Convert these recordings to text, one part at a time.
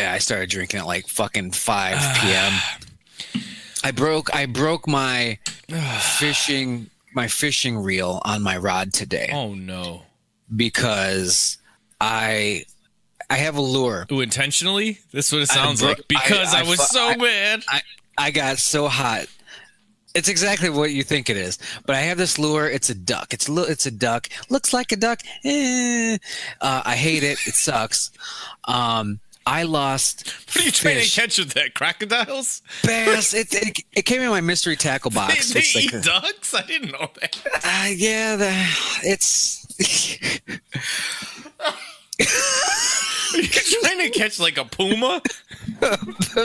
Yeah, I started drinking at like fucking 5 p.m. I broke my fishing reel on my rod today. Oh no. Because I have a lure. Ooh, intentionally? That's what it sounds like. Because I was so mad. I got so hot. It's exactly what you think it is. But I have this lure. It's a duck. It's a duck. Looks like a duck. I hate it. It sucks. I lost. What are you trying to catch with that? Crocodiles? Bass. It came in my mystery tackle box. They eat ducks? I didn't know that. Yeah, it's. Are you trying to catch like a puma?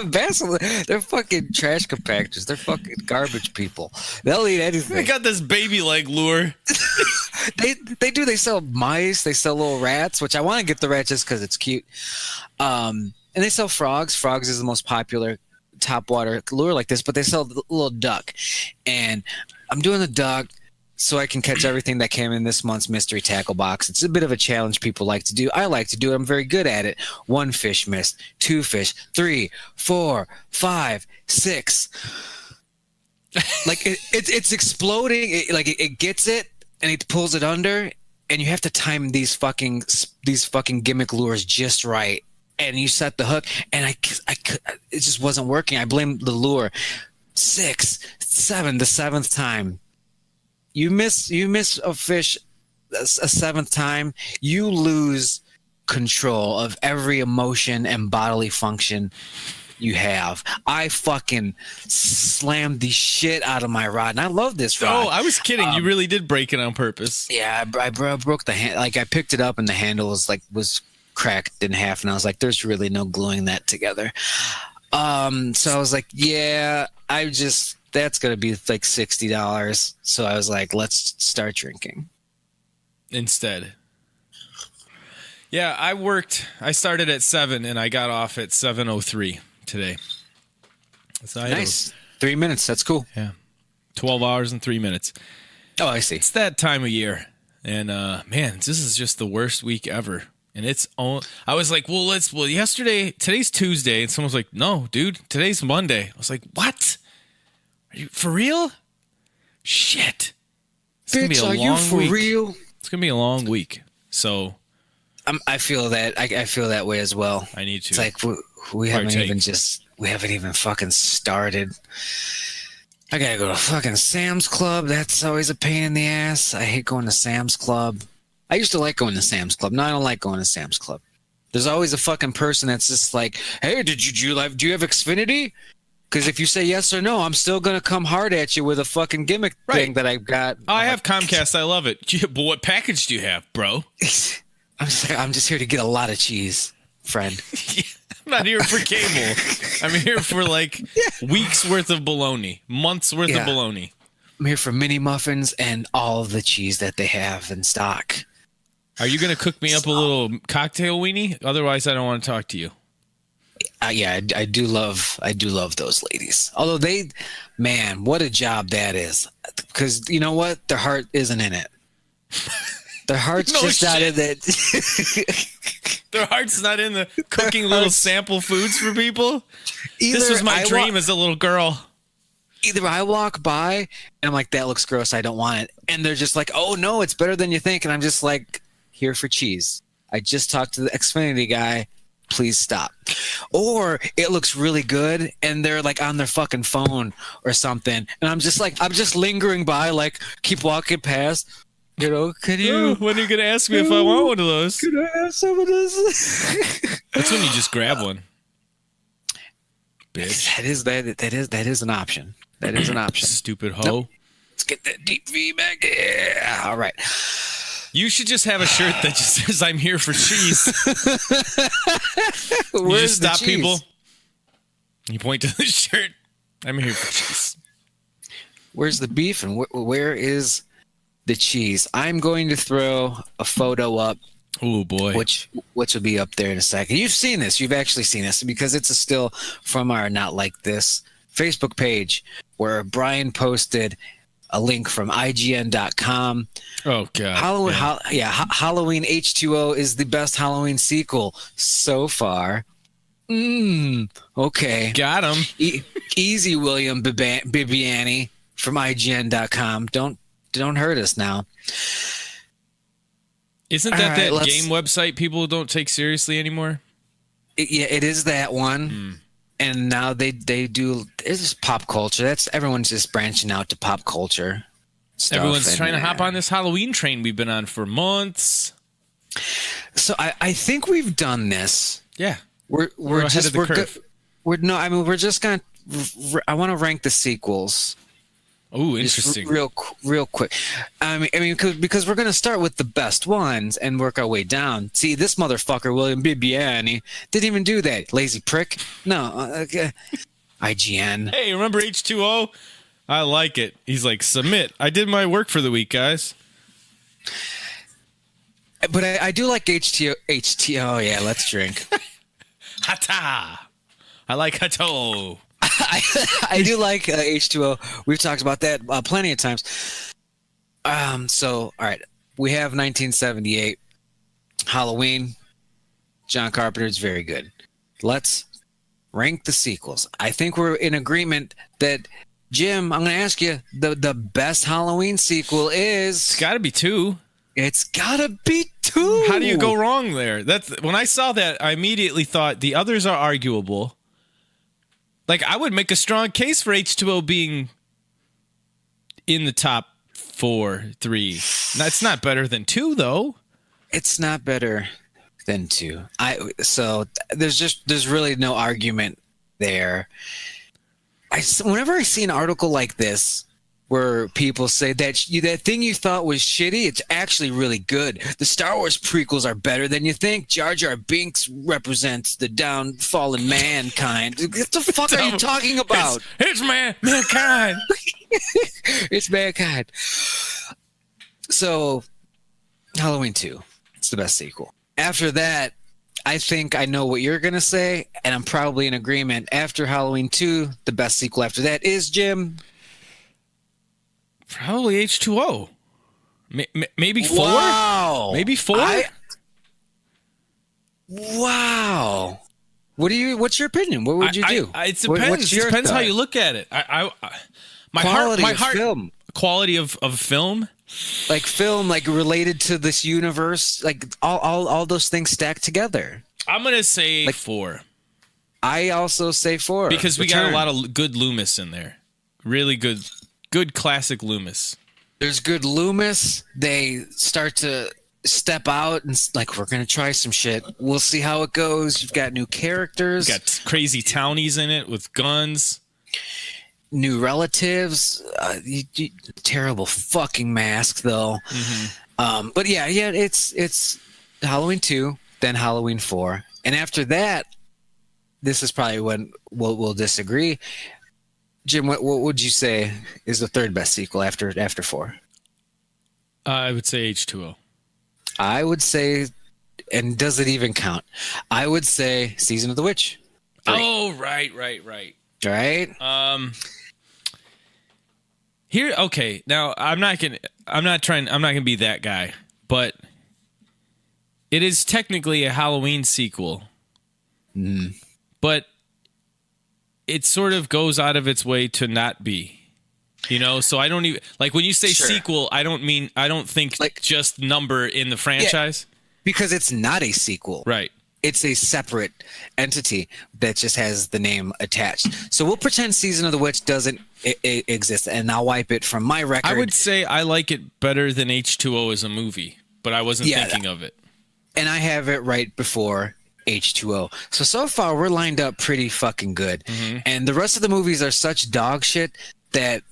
Bass, they're fucking trash compactors. They're fucking garbage people. They'll eat anything. They got this baby leg lure. They do. They sell mice. They sell little rats, which I want to get the rat just because it's cute. And they sell frogs. Frogs is the most popular topwater lure like this, but they sell the little duck. And I'm doing the duck so I can catch everything that came in this month's mystery tackle box. It's a bit of a challenge people like to do. I like to do it. I'm very good at it. 1 fish missed, 2 fish, 3, 4, 5, 6. Like it's exploding. It gets it and it pulls it under, and you have to time these fucking gimmick lures just right. And you set the hook, and it just wasn't working. I blame the lure. 6, 7, the 7th time. You miss a fish a 7th time, you lose control of every emotion and bodily function you have. I fucking slammed the shit out of my rod, and I love this rod. Oh, I was kidding. You really did break it on purpose. Yeah, I broke the hand. Like, I picked it up, and the handle was cracked in half, and I was like, "There's really no gluing that together." So I was like, "Yeah, that's going to be like $60. So I was like, let's start drinking instead. Yeah, I started at 7 and I got off at 7:03 today. So nice. 3 minutes. That's cool. Yeah. 12 hours and 3 minutes. Oh, I see. It's that time of year. And man, this is just the worst week ever. And I was like, today's Tuesday. And someone's like, no, dude, today's Monday. I was like, what? For real? Shit. Bitch, are you for real? It's going to be a long week. So I feel that. I feel that way as well. I need to. It's like we haven't even fucking started. I got to go to fucking Sam's Club. That's always a pain in the ass. I hate going to Sam's Club. I used to like going to Sam's Club. Now I don't like going to Sam's Club. There's always a fucking person that's just like, hey, do you have Xfinity? Because if you say yes or no, I'm still going to come hard at you with a fucking gimmick thing that I've got. I have Comcast. I love it. But what package do you have, bro? I'm just here to get a lot of cheese, friend. I'm not here for cable. I'm here for weeks worth of bologna, months worth of bologna. I'm here for mini muffins and all of the cheese that they have in stock. Are you going to cook me up a little cocktail weenie? Otherwise, I don't want to talk to you. Yeah, I do love those ladies. Although what a job that is. Because you know what? Their heart isn't in it. Their heart's not in it. Their heart's not in the cooking little sample foods for people. This was my dream as a little girl. Either I walk by and I'm like, that looks gross, I don't want it. And they're just like, oh no, it's better than you think. And I'm just like, here for cheese. I just talked to the Xfinity guy. Please stop. Or it looks really good and they're like on their fucking phone or something. And I'm just lingering by, like, keep walking past. You know, when are you going to ask me if I want one of those? Can I have some of this? That's when you just grab one. Bitch. That is an option. That is an option. Stupid hoe. Nope. Let's get that deep V back. Yeah. All right. You should just have a shirt that just says, I'm here for cheese. You just stop people. You point to the shirt. I'm here for cheese. Where's the beef and where is the cheese? I'm going to throw a photo up. Oh, boy. Which will be up there in a second. You've seen this. You've actually seen this because it's a still from our Not Like This Facebook page where Brian posted a link from IGN.com. Oh, God. Halloween H2O is the best Halloween sequel so far. Okay. Got him. Easy, William Bibiani from IGN.com. Don't hurt us now. Isn't All that right, that game website people don't take seriously anymore? It is that one. And now they do. It's just pop culture. Everyone's just branching out to pop culture stuff. Everyone's trying to hop on this Halloween train we've been on for months. So I think we've done this. Yeah, we're ahead just of the curve. We're just gonna. I want to rank the sequels. Oh, interesting. Real quick. I mean, because we're gonna start with the best ones and work our way down. See, this motherfucker, William Bibiani, didn't even do that. Lazy prick. No. Okay. IGN. Hey, remember H2O? I like it. He's like, submit. I did my work for the week, guys. But I do like HTO. Yeah, let's drink. Hata. I like Hato. I do like H2O. We've talked about that plenty of times. So, all right. We have 1978. Halloween. John Carpenter's very good. Let's rank the sequels. I think we're in agreement that, Jim, I'm going to ask you, the best Halloween sequel is... It's got to be 2. It's got to be 2. How do you go wrong there? When I saw that, I immediately thought the others are arguable. Like, I would make a strong case for H2O being in the top 4, 3. That's not better than 2, though. It's not better than 2. So there's really no argument there. Whenever I see an article like this where people say that thing you thought was shitty, it's actually really good. The Star Wars prequels are better than you think. Jar Jar Binks represents the downfallen mankind. What the fuck are you talking about? It's mankind. It's mankind. So, Halloween 2. It's the best sequel. After that, I think I know what you're going to say, and I'm probably in agreement. After Halloween 2, the best sequel after that is, Jim... Probably H2O. Maybe 4? Wow. Maybe 4? Wow. What's your opinion? What would you do? It depends. It depends how you look at it. My heart film. Quality of film? Like film, like related to this universe, like all those things stacked together. I'm going to say 4. I also say 4. Because we got a lot of good Loomis in there. Really good classic Loomis. There's good Loomis. They start to step out and like, we're going to try some shit. We'll see how it goes. You've got new characters. You got crazy townies in it with guns. New relatives. Terrible fucking mask, though. Mm-hmm. But yeah, it's Halloween 2, then Halloween 4. And after that, this is probably when we'll disagree. Jim, what would you say is the third best sequel after 4? I would say H2O. I would say, and does it even count? I would say Season of the Witch. 3. Oh, right. Right? Here, okay. Now, I'm not gonna be that guy, but it is technically a Halloween sequel. But it sort of goes out of its way to not be, so I don't even like when you say sequel, I don't think like just number in the franchise, because it's not a sequel, right? It's a separate entity that just has the name attached. So we'll pretend Season of the Witch doesn't exist, and I'll wipe it from my record. I would say I like it better than H2O as a movie, but I wasn't thinking of it. And I have it right before H2O. So far we're lined up pretty fucking good. Mm-hmm. And the rest of the movies are such dog shit that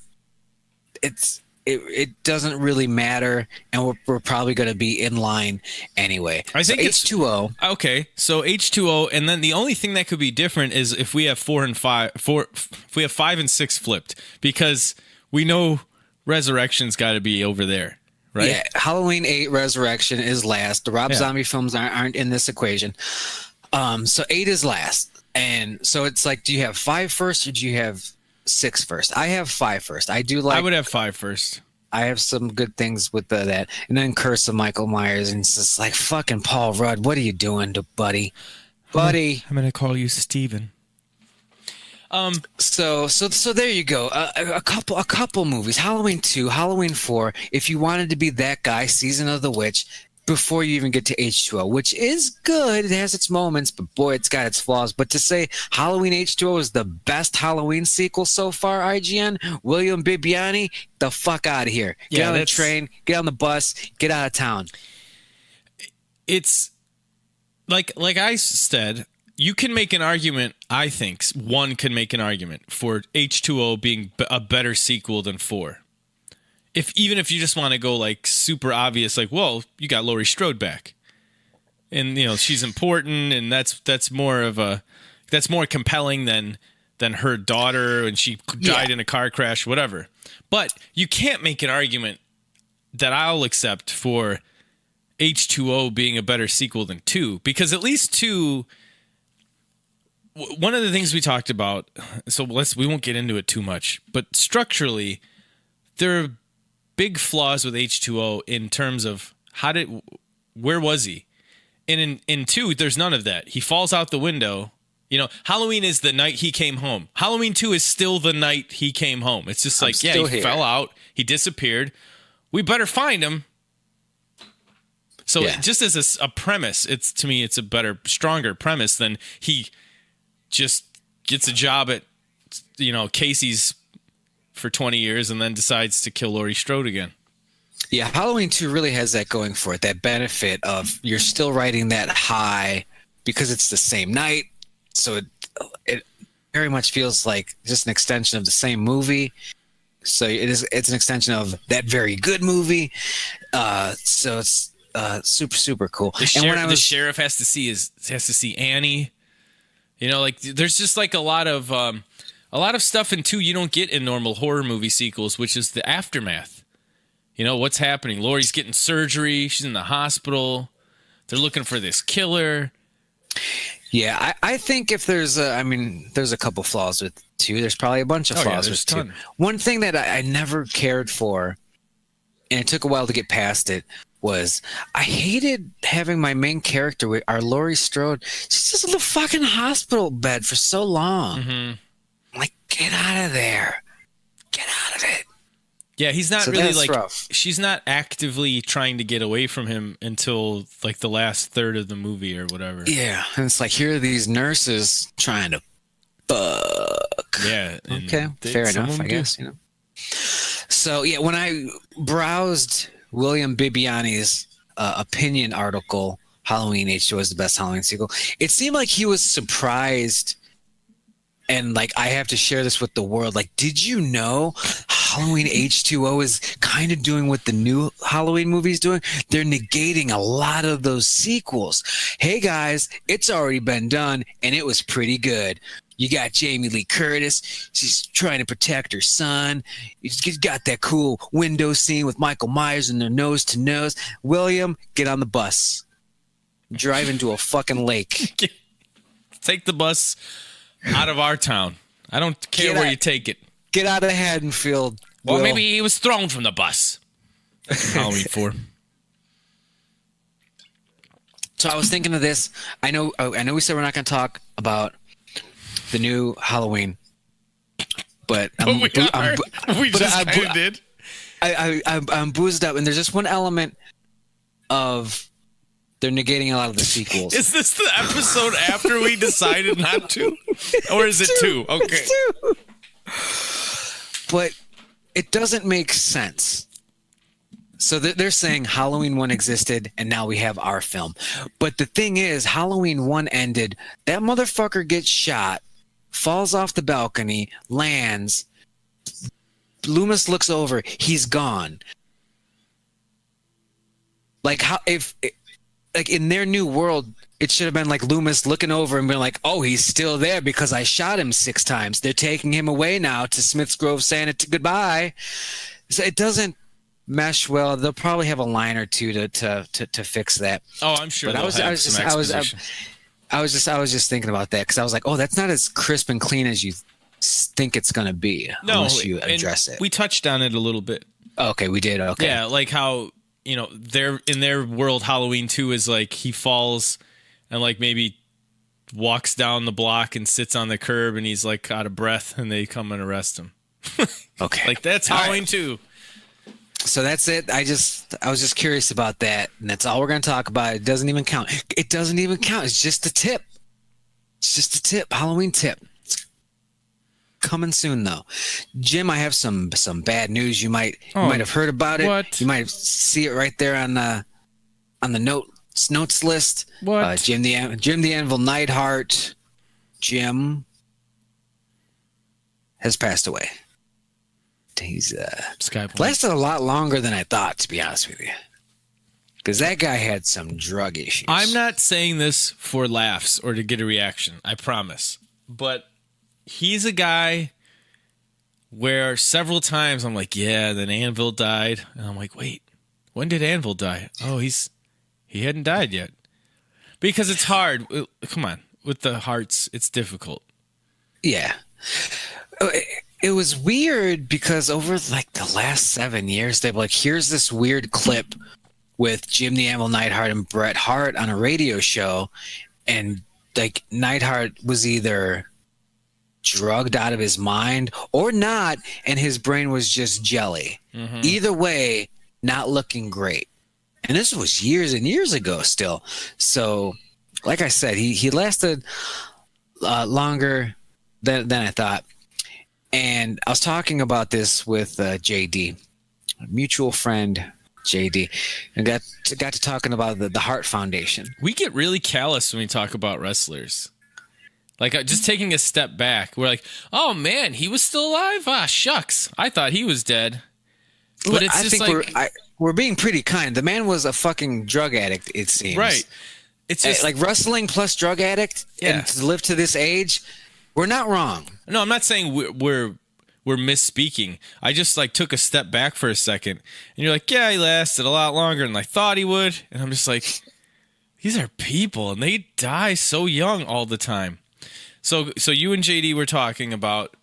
it doesn't really matter, and we're probably going to be in line anyway. I think it's H2O. Okay, so H2O, and then the only thing that could be different is if we have 4 and 5, if we have 5 and 6 flipped, because we know Resurrection's got to be over there. Right? Yeah, Halloween 8 Resurrection is last. The Rob Zombie films aren't in this equation. So 8 is last. And so it's like, do you have 5 first or do you have 6 first? I have 5 first. I would have 5 first. I have some good things with that. And then Curse of Michael Myers. And it's just like, fucking Paul Rudd, what are you doing, buddy? buddy. I'm gonna call you Steven. So there you go. A couple movies. Halloween 2, Halloween 4. If you wanted to be that guy, Season of the Witch, before you even get to H2O, which is good. It has its moments, but boy, it's got its flaws. But to say Halloween H2O is the best Halloween sequel so far, IGN, William Bibiani, the fuck out of here. Get on the train, get on the bus, get out of town. It's like I said, you can make an argument, I think, one can make an argument for H2O being a better sequel than 4. Even if you just want to go like super obvious, like, well, you got Laurie Strode back. And, you know, she's important, and that's more compelling than her daughter, and she died in a car crash, whatever. But you can't make an argument that I'll accept for H2O being a better sequel than 2, because at least 2... One of the things we talked about, so we won't get into it too much, but structurally, there are big flaws with H2O in terms of where was he? And in 2, there's none of that. He falls out the window. You know, Halloween is the night he came home. Halloween 2 is still the night he came home. It's just like, he fell out, he disappeared. We better find him. So just as a premise, to me, it's a better, stronger premise than he just gets a job at, you know, Casey's for 20 years and then decides to kill Laurie Strode again. Yeah, Halloween 2 really has that going for it, that benefit of you're still riding that high because it's the same night. So it very much feels like just an extension of the same movie. So it's an extension of that very good movie. So it's super, super cool. The sheriff has to see Annie. You know, like there's just like a lot of stuff in 2 you don't get in normal horror movie sequels, which is the aftermath. You know, what's happening? Laurie's getting surgery. She's in the hospital. They're looking for this killer. Yeah, I think if there's a couple flaws with 2. There's probably a bunch of flaws with 2. One thing that I never cared for, and it took a while to get past it, was I hated having my main character with our Laurie Strode. She's just in the fucking hospital bed for so long. Mm-hmm. Like, get out of there. Get out of it. Yeah, he's not really like, rough. She's not actively trying to get away from him until like the last third of the movie or whatever. Yeah, and it's like, here are these nurses trying to fuck. Yeah. Okay, fair enough, I guess, you know. So, yeah, when I browsed William Bibiani's opinion article, Halloween H2O is the best Halloween sequel, it seemed like he was surprised, and like, I have to share this with the world. Like, did you know Halloween H2O is kind of doing what the new Halloween movie's doing? They're negating a lot of those sequels. Hey guys, it's already been done, and it was pretty good. You got Jamie Lee Curtis. She's trying to protect her son. You got that cool window scene with Michael Myers and their nose to nose. William, get on the bus. Drive into a fucking lake. Take the bus out of our town. I don't care where you take it. Get out of Haddonfield. Well, maybe he was thrown from the bus. Halloween 4. So I was thinking of this. I know we said we're not going to talk about the new Halloween, but I'm boozed up, and there's just one element of they're negating a lot of the sequels. Is this the episode after we decided not to, or is it 2? Okay, 2. But it doesn't make sense. So they're saying Halloween 1 existed, and now we have our film. But the thing is, Halloween 1 ended. That motherfucker gets shot, falls off the balcony, lands. Loomis looks over. He's gone. Like, how if like in their new world, it should have been like Loomis looking over and being like, "Oh, he's still there because I shot him 6 times. They're taking him away now to Smith's Grove, saying it goodbye." So it doesn't mesh well. They'll probably have a line or two to fix that. Oh, I'm sure. But I was just thinking about that because I was like, oh, that's not as crisp and clean as you think it's going to be unless you address it. We touched on it a little bit. Okay, we did. Okay. Yeah, like how, you know, in their world, Halloween 2 is like he falls and like maybe walks down the block and sits on the curb, and he's like out of breath, and they come and arrest him. Okay. Like that's Halloween too. So that's it. I was just curious about that, and that's all we're going to talk about. It doesn't even count. It doesn't even count. It's just a tip. It's just a tip. Halloween tip. It's coming soon, though. Jim, I have some bad news. You might have heard about it. What? You might see it right there on the notes list. What? Jim the Anvil Neidhart. Jim has passed away. He's lasted a lot longer than I thought, to be honest with you. Because that guy had some drug issues. I'm not saying this for laughs or to get a reaction, I promise. But he's a guy where several times I'm like, yeah, then Anvil died. And I'm like, wait, when did Anvil die? Oh, he hadn't died yet. Because it's hard. Come on. With the Harts, it's difficult. Yeah. It was weird because over like the last 7 years, they were like, here's this weird clip with Jim the Anvil Neidhart and Bret Hart on a radio show. And like Neidhart was either drugged out of his mind or not, and his brain was just jelly. Mm-hmm. Either way, not looking great. And this was years and years ago still. So like I said, he lasted longer than I thought. And I was talking about this with JD, a mutual friend, JD, and got to talking about the Hart Foundation. We get really callous when we talk about wrestlers. Like, just taking a step back, we're like, oh, man, he was still alive? Ah, shucks. I thought he was dead. But it's I just think we're being pretty kind. The man was a fucking drug addict, it seems. Right. It's just like wrestling plus drug addict, and to live to this age, we're not wrong. No, I'm not saying we're misspeaking. I just like took a step back for a second, and you're like, yeah, he lasted a lot longer than I thought he would, and I'm just like, these are people, and they die so young all the time. So you and JD were talking about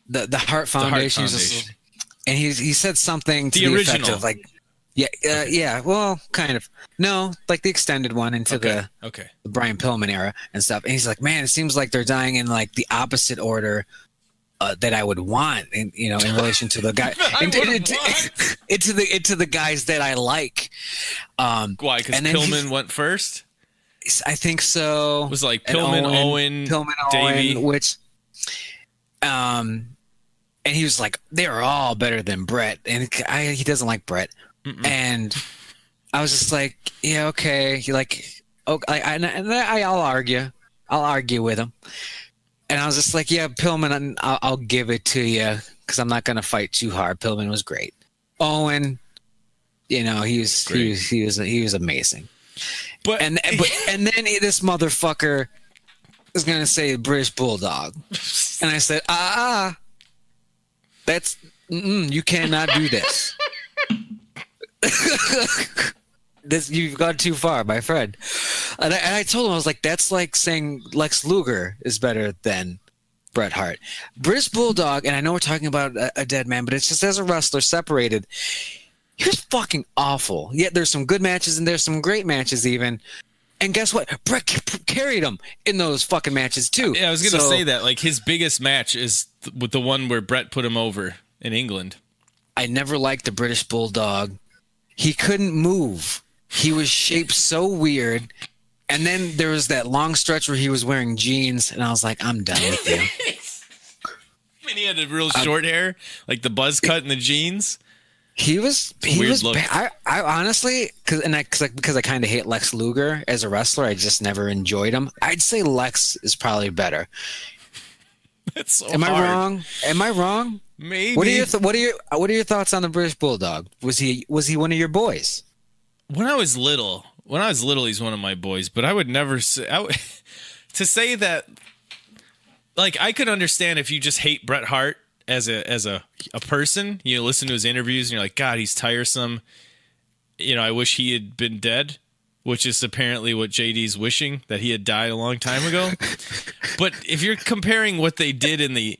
the Hart Foundation, and he said something to the original, effect of like, yeah, well, kind of. No, like the extended one into the Brian Pillman era and stuff. And he's like, man, it seems like they're dying in like the opposite order that I would want, in relation to the guy, into the guys that I like. Why? Because Pillman went first. I think so. It was like Pillman, Owen, Davey, which, and he was like, they're all better than Bret, and he doesn't like Bret. Mm-mm. And I was just like, yeah, okay. He like, okay, I'll argue with him. And I was just like, yeah, Pillman, I'll give it to you because I'm not gonna fight too hard. Pillman was great. Owen, he was amazing. But then this motherfucker is gonna say British Bulldog, and I said, that's you cannot do this. You've gone too far, my friend. And I told him, I was like, that's like saying Lex Luger is better than Bret Hart. British Bulldog, and I know we're talking about a dead man, but it's just as a wrestler separated, he was fucking awful. Yet there's some good matches and there's some great matches even. And guess what? Bret carried him in those fucking matches too. Yeah, I was going to say that. Like his biggest match is with the one where Bret put him over in England. I never liked the British Bulldog. He couldn't move. He was shaped so weird. And then there was that long stretch where he was wearing jeans, and I was like, I'm done with you. And he had a real short hair, like the buzz cut and the jeans. He was I honestly, because I kind of hate Lex Luger as a wrestler. I just never enjoyed him. I'd say Lex is probably better. That's so Am hard. I wrong? Maybe. What are your thoughts on the British Bulldog? Was he one of your boys? When I was little, he's one of my boys. But I would never say to say that. Like I could understand if you just hate Bret Hart as a person. You listen to his interviews and you're like, God, he's tiresome. I wish he had been dead. Which is apparently what JD's wishing, that he had died a long time ago. But if you're comparing what they did in the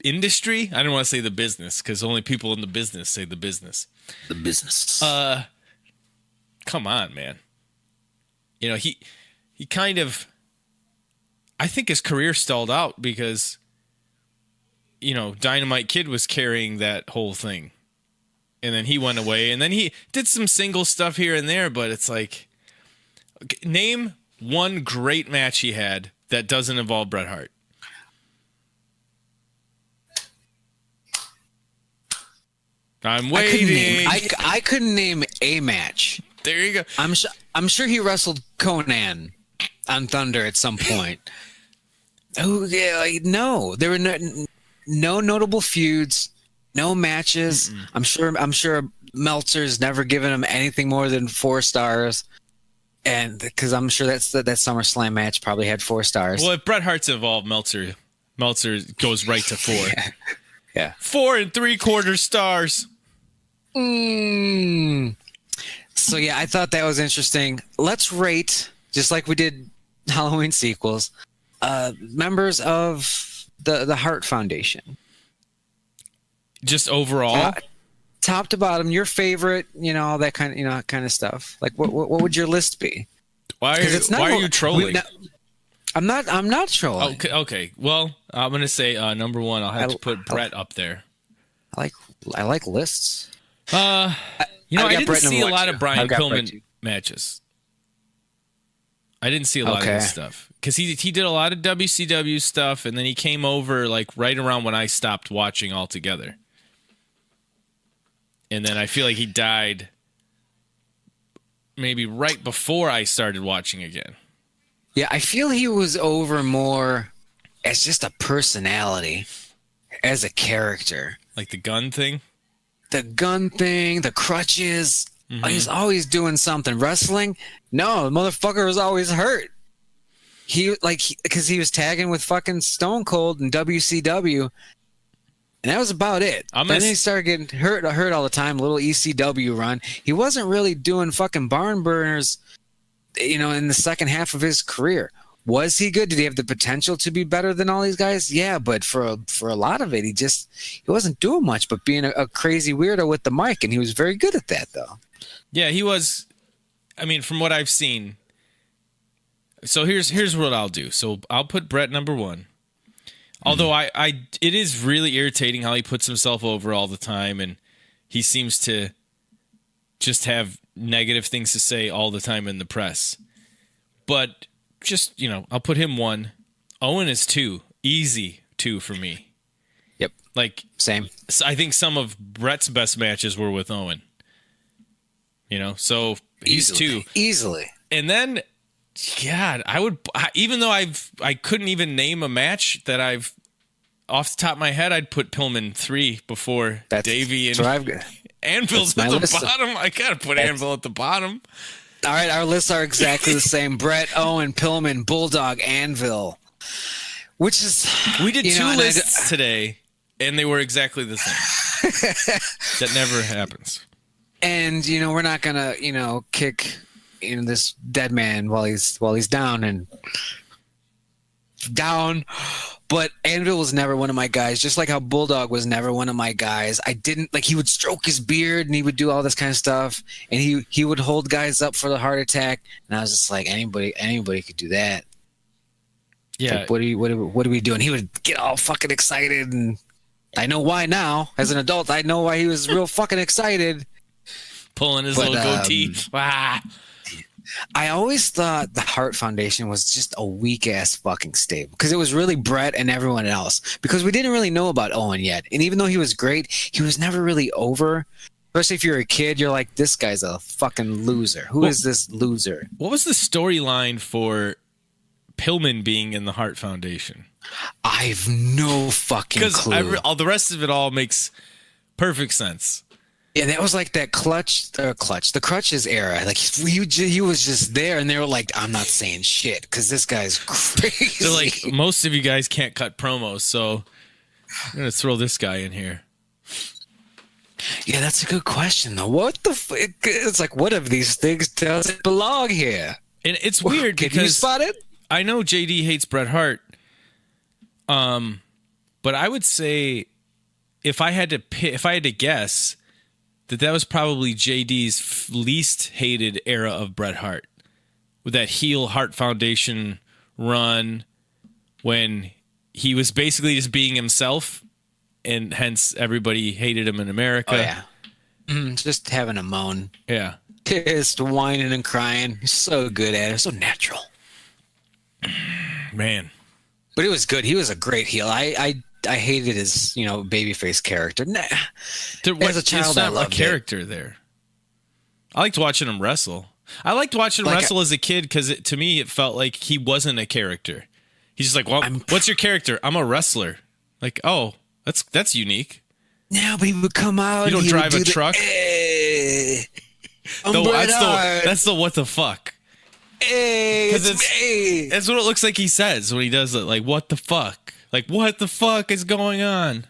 industry, I don't want to say the business because only people in the business say the business. The business. Come on, man. He kind of. I think his career stalled out because, Dynamite Kid was carrying that whole thing. And then he went away. And then he did some single stuff here and there. But it's like, name one great match he had that doesn't involve Bret Hart. I'm waiting. I couldn't name a match. There you go. I'm sure he wrestled Conan on Thunder at some point. Oh yeah, no, there were no notable feuds, no matches. Mm-mm. I'm sure Meltzer's never given him anything more than 4 stars, and because I'm sure that SummerSlam match probably had 4 stars. Well, if Bret Hart's involved, Meltzer goes right to 4. Yeah. 4 3/4 stars. So yeah, I thought that was interesting. Let's rate, just like we did Halloween sequels, members of the Hart Foundation. Just overall, top to bottom, your favorite, all that kind of stuff. Like, what would your list be? Why are you trolling? I'm not trolling. Okay. Well, I'm gonna say number 1. I'll have to put Bret up there. I like lists. I didn't see a lot of Brian Pillman matches. I didn't see a lot of his stuff because he did a lot of WCW stuff, and then he came over like right around when I stopped watching altogether. And then I feel like he died maybe right before I started watching again. Yeah, I feel he was over more as just a personality, as a character. Like the gun thing? The gun thing, the crutches. Mm-hmm. He's always doing something. Wrestling? No, the motherfucker was always hurt. Because he was tagging with fucking Stone Cold in WCW, and that was about it. Then he started getting hurt all the time. A little ECW run. He wasn't really doing fucking barn burners, in the second half of his career. Was he good? Did he have the potential to be better than all these guys? Yeah, but for a lot of it, he wasn't doing much but being a crazy weirdo with the mic, and he was very good at that, though. Yeah, he was. I mean, from what I've seen. So here's what I'll do. So I'll put Bret number 1. Although it is really irritating how he puts himself over all the time, and he seems to just have negative things to say all the time in the press. But just, I'll put him 1. Owen is 2. Easy 2 for me. Yep. Like, same. I think some of Bret's best matches were with Owen. So he's 2. Easily. And then, God, even though I couldn't even name a match that I've, off the top of my head, I'd put Pillman 3 before Davey and Anvil's at the bottom. I gotta put Anvil at the bottom. All right, our lists are exactly the same. Bret, Owen, Pillman, Bulldog, Anvil. Which is... We did 2 lists today, and they were exactly the same. That never happens. And, we're not going to, kick this dead man while he's down and down. But Anvil was never one of my guys, just like how Bulldog was never one of my guys. I didn't he would stroke his beard and he would do all this kind of stuff, and he would hold guys up for the heart attack, and I was just like, anybody could do that. Yeah. Like, what are we doing? He would get all fucking excited, and I know why now. As an adult, I know why he was real fucking excited. Pulling his little goatee. I always thought the Hart Foundation was just a weak-ass fucking stable because it was really Bret and everyone else, because we didn't really know about Owen yet. And even though he was great, he was never really over. Especially if you're a kid, you're like, this guy's a fucking loser. Who is this loser? What was the storyline for Pillman being in the Hart Foundation? I've no fucking clue. Because all the rest of it all makes perfect sense. Yeah, that was like that the Crutches era. Like he was just there, and they were like, "I'm not saying shit because this guy's crazy." They're like, most of you guys can't cut promos, so I'm gonna throw this guy in here. Yeah, that's a good question though. What the? It's like, what of these things doesn't belong here? And it's weird because you spot it? I know JD hates Bret Hart, but I would say if I had to guess, that was probably JD's least hated era of Bret Hart, with that heel Hart Foundation run, when he was basically just being himself, and hence everybody hated him in America. Oh, yeah. Just having a moan. Yeah. Just whining and crying. He's so good at it. So natural. Man. But it was good. He was a great heel. I hated his, babyface character. Nah. As a child, I loved a character there. I liked watching him wrestle. I liked watching him wrestle as a kid because to me it felt like he wasn't a character. He's just like, well, what's your character? I'm a wrestler. Like, oh, that's unique. No, but he would come out. You don't drive a truck. That's the what the fuck. Because that's what it looks like he says when he does it. Like, what the fuck? Like, what the fuck is going on?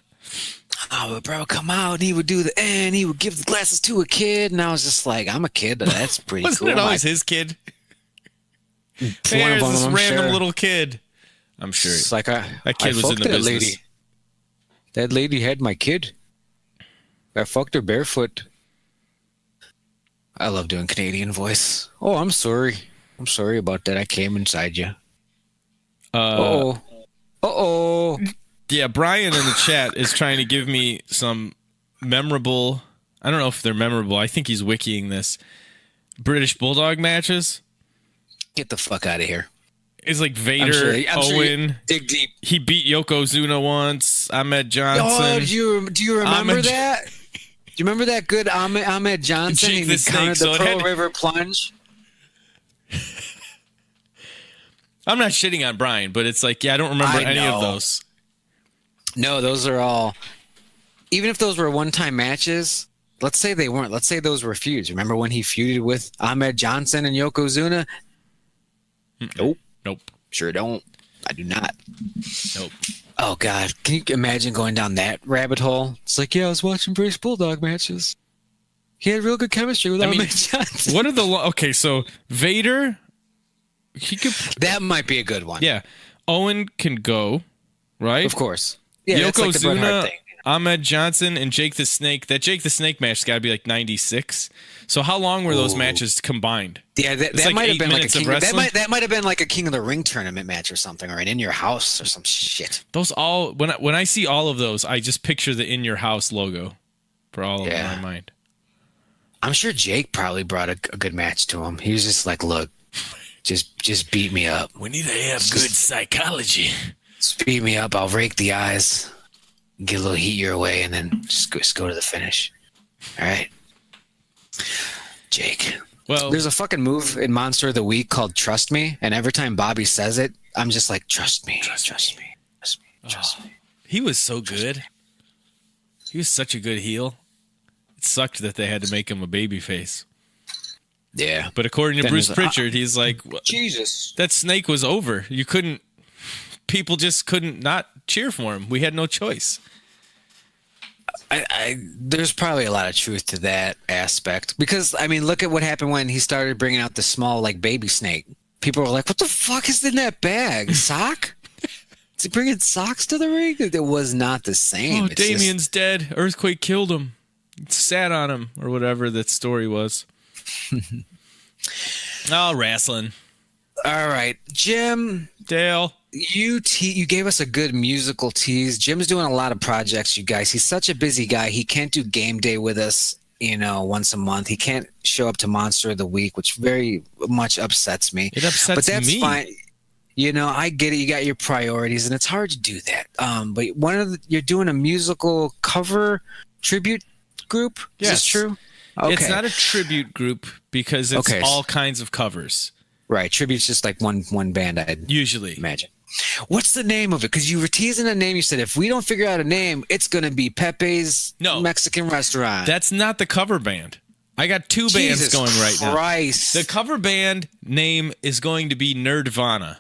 Oh, but bro, come out. And he would do he would give the glasses to a kid. And I was just like, I'm a kid, but that's pretty Wasn't cool. Wasn't it always his kid? There's this random little kid. I'm sure. It's like that kid was in the business. Lady. That lady had my kid. I fucked her barefoot. I love doing Canadian voice. Oh, I'm sorry. I'm sorry about that. I came inside you. Uh-oh. Yeah, Brian in the chat is trying to give me some memorable, I don't know if they're memorable, I think he's wikiing this, British Bulldog matches. Get the fuck out of here. It's like Vader, Owen. Dig deep. He beat Yokozuna once. Ahmed Johnson. Oh, do you remember that? Do you remember that good Ahmed Johnson? Jake the Snake. The Pearl River Plunge. I'm not shitting on Brian, but it's like, I don't remember any of those. No, those are all. Even if those were one-time matches, let's say they weren't. Let's say those were feuds. Remember when he feuded with Ahmed Johnson and Yokozuna? Nope. Sure don't. I do not. Nope. Oh, God. Can you imagine going down that rabbit hole? It's like, I was watching British Bulldog matches. He had real good chemistry with Ahmed Johnson. What are the... Okay, so Vader... That might be a good one. Yeah. Owen can go, right? Of course. Yeah, Yokozuna, like Ahmed Johnson, and Jake the Snake. That Jake the Snake match has got to be like 96. So how long were those matches combined? Yeah, that might have been like that might have been like a King of the Ring tournament match or something, or an In Your House or some shit. Those all when I see all of those, I just picture the In Your House logo for all of them in my mind. I'm sure Jake probably brought a good match to him. He was just like, look, just beat me up. We need to have good psychology. Just beat me up. I'll rake the eyes, get a little heat your way, and then just go to the finish. All right, Jake. Well, there's a fucking move in Monster of the Week called Trust Me, and every time Bobby says it, I'm just like, trust me. He was so good. He was such a good heel. It sucked that they had to make him a babyface. Yeah. But according to Bruce Pritchard, he's like, Jesus. That Snake was over. People just couldn't not cheer for him. We had no choice. There's probably a lot of truth to that aspect because, look at what happened when he started bringing out the small, baby snake. People were like, what the fuck is in that bag? Sock? Is he bringing socks to the ring? It was not the same. Oh, Damien's dead. Earthquake killed him. It sat on him or whatever that story was. Wrestling. All right, Jim. Dale. You gave us a good musical tease. Jim's doing a lot of projects, you guys. He's such a busy guy. He can't do game day with us, once a month. He can't show up to Monster of the Week, which very much upsets me. It upsets me. But that's fine. I get it. You got your priorities, and it's hard to do that. But you're doing a musical cover tribute group? Yes. Is this true? Okay. It's not a tribute group because it's all kinds of covers. Right. Tribute's just like one band, I'd usually imagine. What's the name of it? Because you were teasing a name. You said, if we don't figure out a name, it's going to be Pepe's Mexican Restaurant. That's not the cover band. I got two bands going right now. The cover band name is going to be Nerdvana.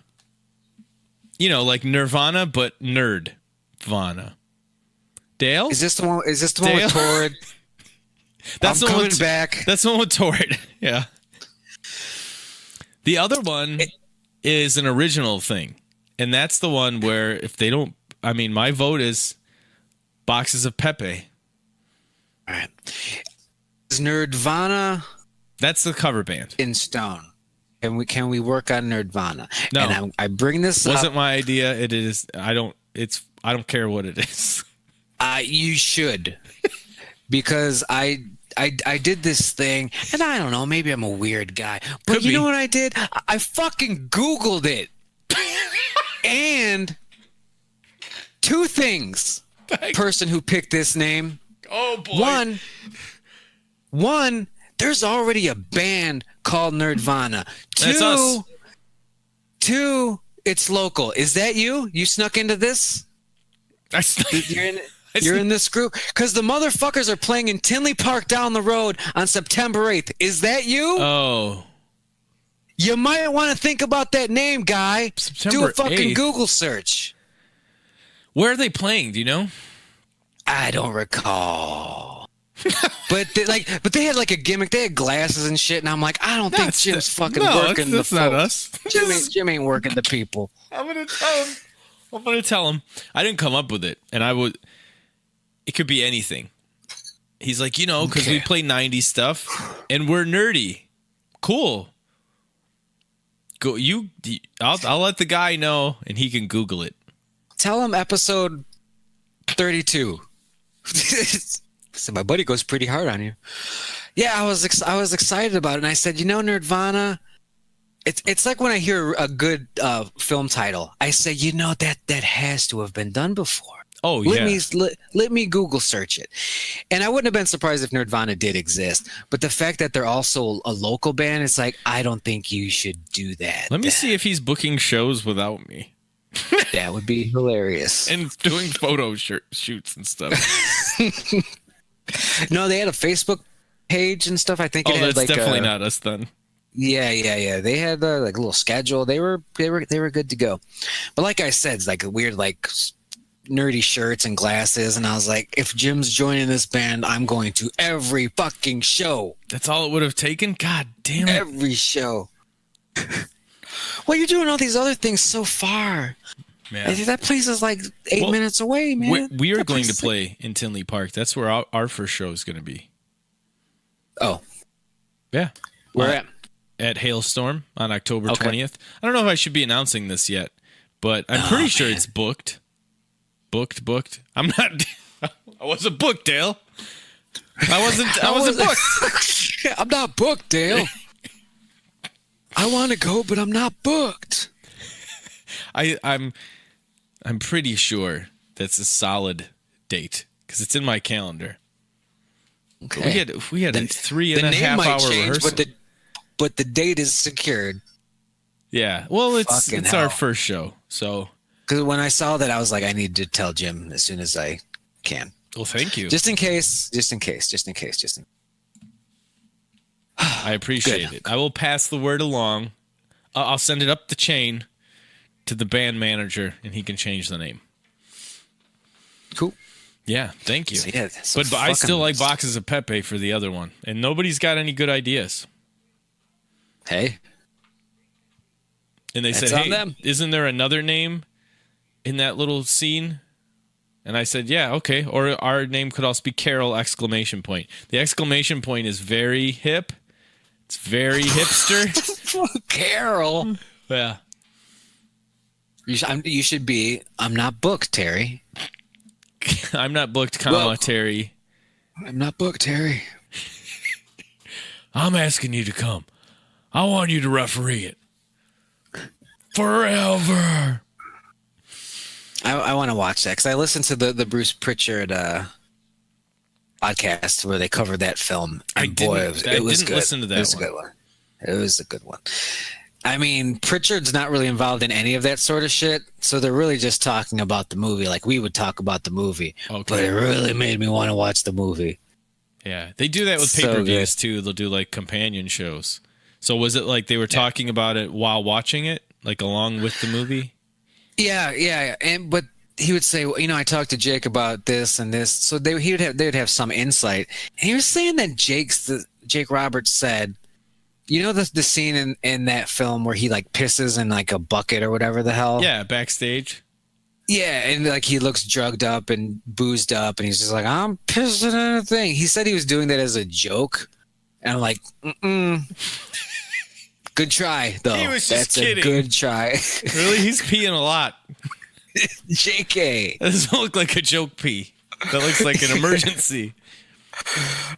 Like Nirvana, but Nerdvana. Dale? Is this the one with Torrid? That's the one back. That's the one with Torrid. Yeah. The other one is an original thing. And that's the one where if they don't, my vote is Boxes of Pepe. All right. Is Nerdvana? That's the cover band. In stone. can we work on Nerdvana? No. And I bring this Wasn't up. my idea. It is. I don't care what it is. You should, because I did this thing, and I don't know, maybe I'm a weird guy, but Could you be. know what I did? I fucking Googled it, and two things. Person who picked this name. Oh boy. One, there's already a band called Nerdvana. That's us. Two, it's local. Is that you? You snuck into this? You're in this group? Because the motherfuckers are playing in Tinley Park down the road on September 8th. Is that you? Oh. You might want to think about that name, guy. September Do a fucking 8th. Google search. Where are they playing? Do you know? I don't recall. but they had like a gimmick. They had glasses and shit, and I'm like, I don't think Jim's fucking working that's the not folks. us. Jim ain't working the people. I'm gonna tell him. I didn't come up with it, and I would. It could be anything. He's like, because we play 90s stuff, and we're nerdy. Cool. Go. I'll let the guy know, and he can Google it. Tell him episode 32. So my buddy goes pretty hard on you. Yeah, I was excited about it, and I said, Nerdvana. It's like when I hear a good film title, I say, that has to have been done before. Oh yeah. Let me Google search it, and I wouldn't have been surprised if Nerdvana did exist. But the fact that they're also a local band, it's like, I don't think you should do that. Let me see if he's booking shows without me. That would be hilarious. And doing photo shoots and stuff. No, they had a Facebook page and stuff. I think it had that's definitely not us then. Yeah. They had like a little schedule. They were good to go. But like I said, it's like a weird nerdy shirts and glasses, and I was like, if Jim's joining this band, I'm going to every fucking show. That's all it would have taken? God damn it. Every show. Well, you're doing all these other things so far. Man. That place is like 8 minutes away, man. We are going to play in Tinley Park. That's where our first show is going to be. Oh. Yeah. Where at? At Hailstorm on October 20th. I don't know if I should be announcing this yet, but I'm pretty sure it's booked. Booked. I'm not. I wasn't booked, Dale. I wasn't booked. I'm not booked, Dale. I want to go, but I'm not booked. I'm pretty sure that's a solid date because it's in my calendar. Okay. We had a 3.5 hour rehearsal. But the date is secured. Yeah. Well, it's our first show, so. Because when I saw that, I was like, I need to tell Jim as soon as I can. Well, thank you. Just in case. I appreciate it. I will pass the word along. I'll send it up the chain to the band manager, and he can change the name. Cool. Yeah, thank you. So, yeah, but I still like Boxes of Pepe for the other one, and nobody's got any good ideas. Hey. And they said, hey, isn't there another name in that little scene? And I said, yeah, okay. Or our name could also be Carol ! The exclamation point is very hip. It's very hipster. Carol. Yeah. You should be, I'm not booked, Terry. I'm not booked, Terry. I'm not booked, Terry. I'm asking you to come. I want you to referee it. Forever. I want to watch that because I listened to the Bruce Pritchard podcast where they covered that film. And it was good. Listen to that. It was a good one. It was a good one. I mean, Pritchard's not really involved in any of that sort of shit, so they're really just talking about the movie like we would talk about the movie. Okay. But it really made me want to watch the movie. Yeah, they do that with pay-per-views too. They'll do like companion shows. So was it like they were talking about it while watching it, like along with the movie? Yeah. But he would say, well, I talked to Jake about this and this, so they would have some insight. And he was saying that Jake Roberts said, the scene in that film where he like pisses in like a bucket or whatever the hell. Yeah, backstage. Yeah, and like he looks drugged up and boozed up, and he's just like, I'm pissing in a thing. He said he was doing that as a joke, and I'm like, Good try, though. He was just That's kidding. a good try. Really? He's peeing a lot. JK. That doesn't look like a joke pee. That looks like an emergency.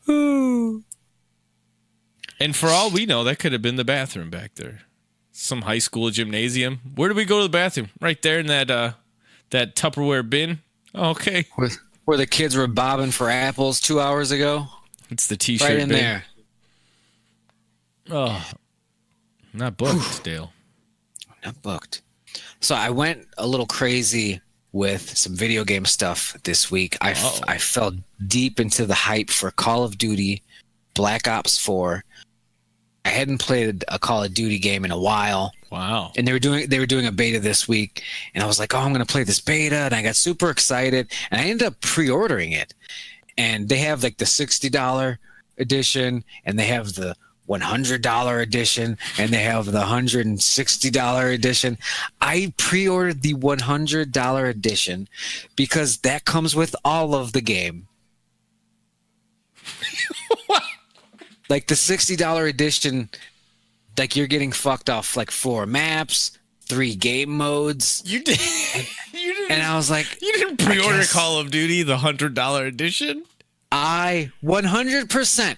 Ooh. And for all we know, that could have been the bathroom back there. Some high school gymnasium. Where did we go to the bathroom? Right there in that Tupperware bin. Oh, okay. Where the kids were bobbing for apples 2 hours ago. It's the T-shirt right in bin. there. Oh, not booked, Dale. Not booked. So I went a little crazy with some video game stuff this week. I fell deep into the hype for Call of Duty Black Ops 4. I hadn't played a Call of Duty game in a while. Wow. And they were doing a beta this week, and I was like, "Oh, I'm going to play this beta." And I got super excited, and I ended up pre-ordering it. And they have like the $60 edition, and they have the $100 edition, and they have the $160 edition. I pre-ordered the $100 edition because that comes with all of the game. What? Like the $60 edition, like you're getting fucked off like 4 maps, 3 game modes. You did. You didn't. And I was like, you didn't pre-order Call of Duty the $100 edition. I 100%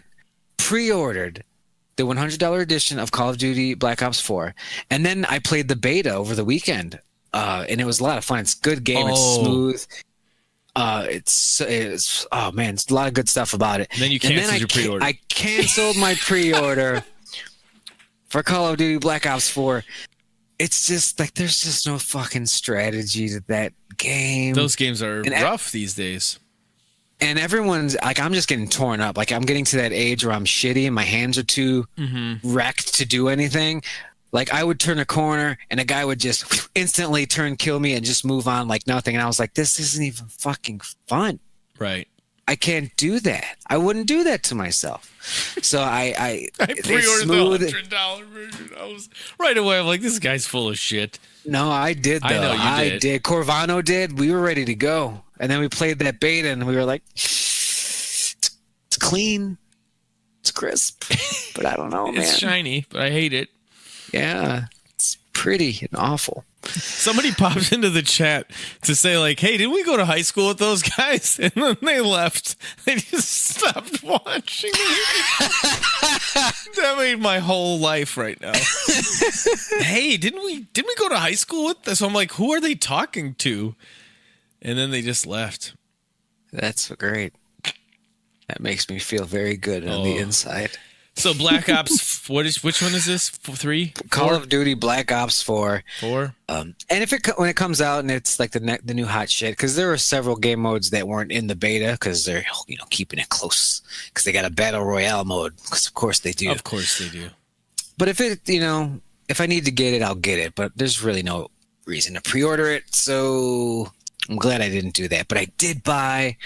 pre-ordered the $100 edition of Call of Duty Black Ops 4, and then I played the beta over the weekend, and it was a lot of fun. It's a good game. It's smooth. It's oh man, it's a lot of good stuff about it. And then you canceled your pre-order. I canceled my pre-order for Call of Duty Black Ops 4. It's just like there's just no fucking strategy to that game. Those games are rough these days. And everyone's like, I'm just getting torn up. Like I'm getting to that age where I'm shitty and my hands are too wrecked to do anything. Like I would turn a corner and a guy would just instantly kill me and just move on like nothing. And I was like, this isn't even fucking fun. Right. I can't do that. I wouldn't do that to myself. So I pre-ordered the $100 version. I was right away. I'm like, this guy's full of shit. No, I did though. I know you did. Corvano did. We were ready to go. And then we played that beta and we were like, it's clean. It's crisp. But I don't know, man. It's shiny, but I hate it. Yeah. It's pretty and awful. Somebody popped into the chat to say like, hey, didn't we go to high school with those guys? And then they left. They just stopped watching. That made my whole life right now. Hey, didn't we go to high school with this? So I'm like, who are they talking to? And then they just left. That's great. That makes me feel very good on the inside. So Black Ops, which one is this? 3? Call of Duty Black Ops 4. 4. And when it comes out and it's like the new hot shit, because there were several game modes that weren't in the beta because they're keeping it close because they got a battle royale mode because of course they do. Of course they do. But if I need to get it, I'll get it. But there's really no reason to pre-order it, so I'm glad I didn't do that. But I did buy,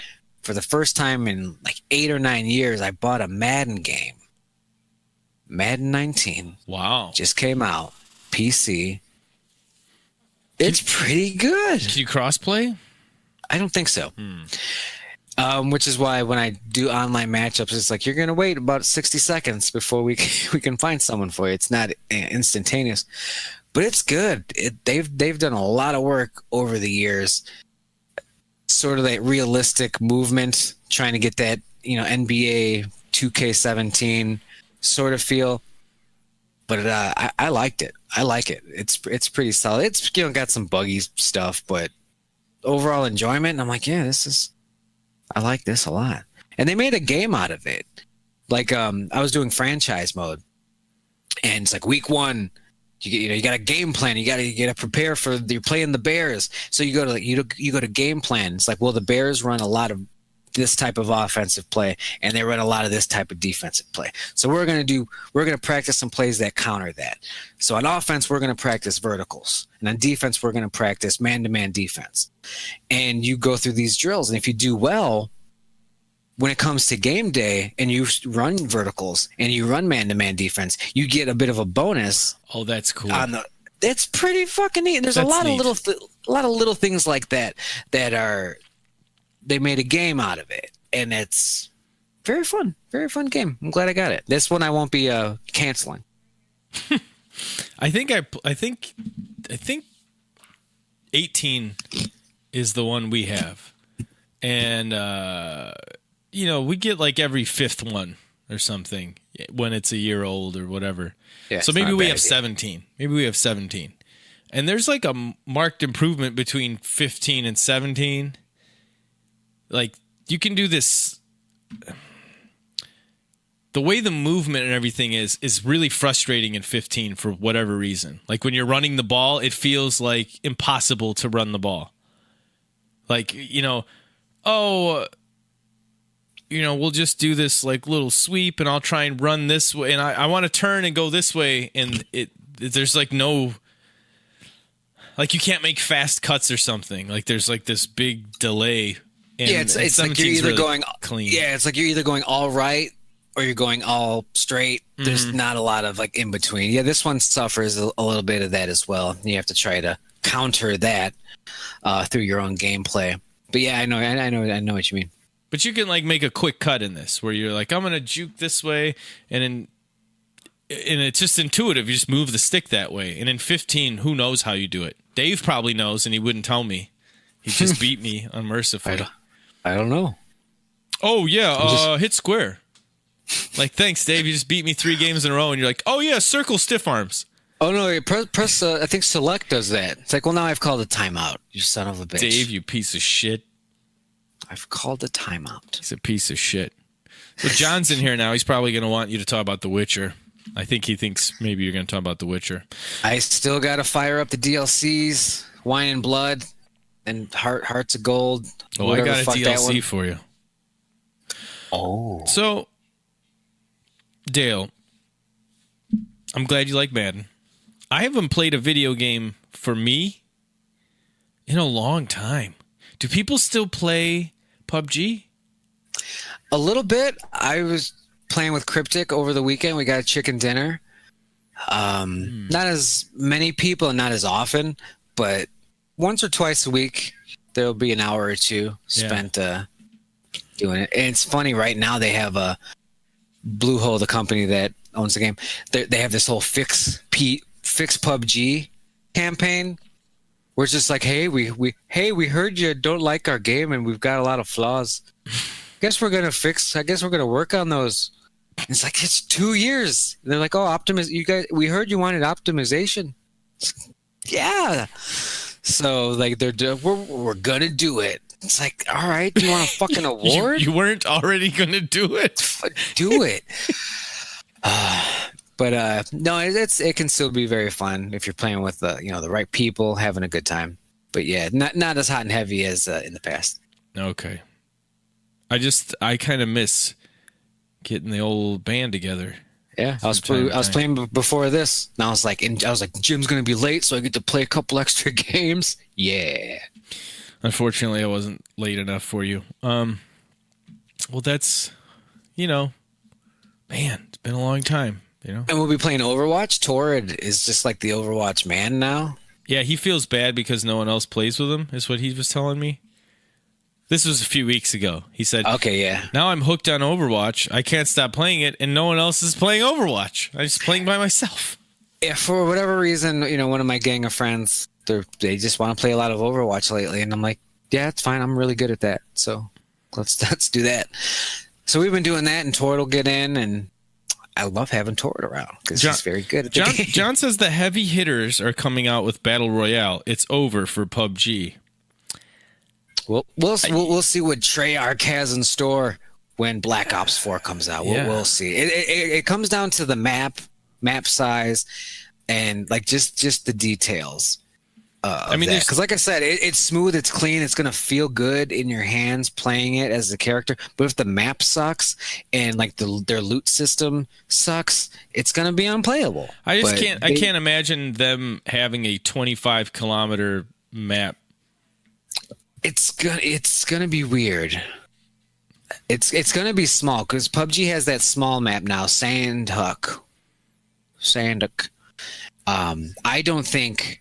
for the first time in like 8 or 9 years, I bought a Madden game. Madden 19. Wow. Just came out. PC. It's pretty good. Can you cross-play? I don't think so. Which is why when I do online matchups, it's like, you're going to wait about 60 seconds before we can find someone for you. It's not instantaneous. But it's good. They've done a lot of work over the years. Sort of that realistic movement, trying to get that, NBA 2K17 sort of feel. But I liked it. I like it. It's pretty solid. It's got some buggy stuff, but overall enjoyment. And I'm like, yeah, I like this a lot. And they made a game out of it. Like I was doing franchise mode, and it's like week 1. You got a game plan. You got to prepare for. You're playing the Bears, so you go to game plan. It's like, well, the Bears run a lot of this type of offensive play, and they run a lot of this type of defensive play. So we're gonna practice some plays that counter that. So on offense, we're gonna practice verticals, and on defense, we're gonna practice man-to-man defense. And you go through these drills, and if you do well, when it comes to game day and you run verticals and you run man-to-man defense, you get a bit of a bonus. Oh, that's cool. That's pretty fucking neat. And there's a lot of little things like that are, they made a game out of it, and it's very fun game. I'm glad I got it. This one I won't be canceling. I think 18 is the one we have, and we get like every fifth one or something when it's a year old or whatever. Yeah, so maybe we have 17. Maybe we have 17, and there's like a marked improvement between 15 and 17. Like you can do this. The way the movement and everything is really frustrating in 15 for whatever reason. Like when you're running the ball, it feels like impossible to run the ball. Like, we'll just do this like little sweep and I'll try and run this way. And I want to turn and go this way. And there's like no, like you can't make fast cuts or something. Like there's like this big delay. And, it's like you're either really going clean. Yeah, it's like you're either going all right or you're going all straight. There's not a lot of like in between. Yeah, this one suffers a little bit of that as well. You have to try to counter that through your own gameplay. But yeah, I know what you mean. But you can like make a quick cut in this where you're like, I'm gonna juke this way, and it's just intuitive. You just move the stick that way. And in 15, who knows how you do it? Dave probably knows, and he wouldn't tell me. He just beat me unmercifully. I don't know. Oh yeah, hit square. Like, thanks, Dave. You just beat me 3 games in a row, and you're like, oh yeah, circle stiff arms. Oh no, press. I think select does that. It's like, well, now I've called a timeout. You son of a bitch. Dave, you piece of shit. I've called a timeout. He's a piece of shit. So John's in here now. He's probably going to want you to talk about The Witcher. I think he thinks maybe you're going to talk about The Witcher. I still got to fire up the DLCs, Wine and Blood, and Hearts of Gold. Oh, I got a DLC for you. Oh. So, Dale, I'm glad you like Madden. I haven't played a video game for me in a long time. Do people still play PUBG? A little bit. I was playing with Cryptic over the weekend. We got a chicken dinner. Not as many people and not as often, but once or twice a week, there'll be an hour or two spent doing it. And it's funny, right now they have a Bluehole, the company that owns the game. They have this whole fix PUBG campaign. We're just like, hey, we heard you don't like our game and we've got a lot of flaws. I guess we're gonna work on those. And it's like, it's 2 years. And they're like, oh, you guys, we heard you wanted optimization. Yeah. So like we're gonna do it. It's like, all right, do you want a fucking award? You weren't already gonna do it. Do it. But no, it can still be very fun if you're playing with the right people, having a good time. But yeah, not as hot and heavy as in the past. Okay. I kind of miss getting the old band together. Yeah, I was playing before this. And I was like, Jim's gonna be late, so I get to play a couple extra games. Yeah. Unfortunately, I wasn't late enough for you. Well, that's, man, it's been a long time. And we'll be playing Overwatch. Torrid is just like the Overwatch man now. Yeah, he feels bad because no one else plays with him, is what he was telling me. This was a few weeks ago. He said, okay, yeah. Now I'm hooked on Overwatch. I can't stop playing it, and no one else is playing Overwatch. I'm just playing by myself. Yeah, for whatever reason, one of my gang of friends, they just want to play a lot of Overwatch lately. And I'm like, yeah, it's fine. I'm really good at that. So let's do that. So we've been doing that, and Torrid will get in, and I love having Torrid around because he's very good at the game. John says the heavy hitters are coming out with Battle Royale. It's over for PUBG. Well, we'll see what Treyarch has in store when Black Ops 4 comes out. We'll see. It comes down to the map size, and like just the details. Because like I said, it's smooth, it's clean, it's gonna feel good in your hands playing it as a character. But if the map sucks and like their loot system sucks, it's gonna be unplayable. I can't imagine them having a 25-kilometer map. It's gonna be weird. It's gonna be small because PUBG has that small map now, Sandhook. I don't think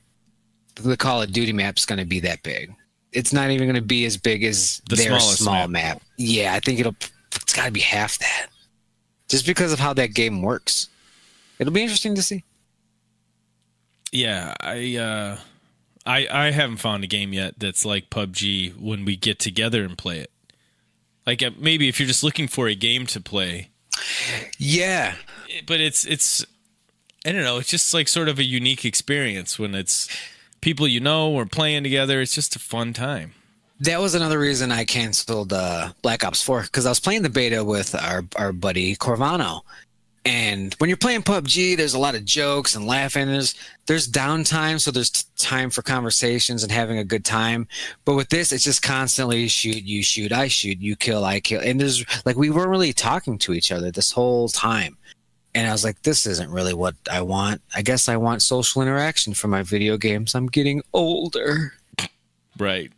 the Call of Duty map is going to be that big. It's not even going to be as big as their small map. Yeah, I think it's got to be half that. Just because of how that game works. It'll be interesting to see. Yeah, I haven't found a game yet that's like PUBG when we get together and play it. Like maybe if you're just looking for a game to play. Yeah. But it's I don't know, it's just like sort of a unique experience when it's people we're playing together. It's just a fun time. That was another reason I canceled Black Ops 4, because I was playing the beta with our buddy Corvano. And when you're playing PUBG, there's a lot of jokes and laughing. There's downtime, so there's time for conversations and having a good time. But with this, it's just constantly shoot, you shoot, I shoot, you kill, I kill. And there's like we weren't really talking to each other this whole time. And I was like, this isn't really what I want. I guess I want social interaction for my video games. I'm getting older. Right.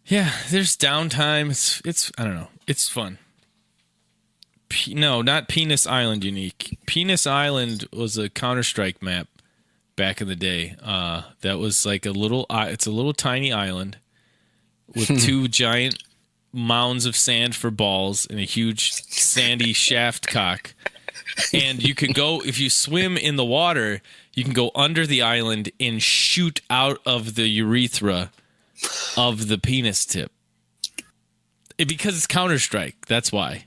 Yeah, there's downtime. It's I don't know. It's fun. No, not Penis Island unique. Penis Island was a Counter-Strike map back in the day. That was like it's a little tiny island with two giant mounds of sand for balls and a huge sandy shaft cock. And you could go, if you swim in the water, you can go under the island and shoot out of the urethra of the penis tip. Because it's Counter-Strike, that's why.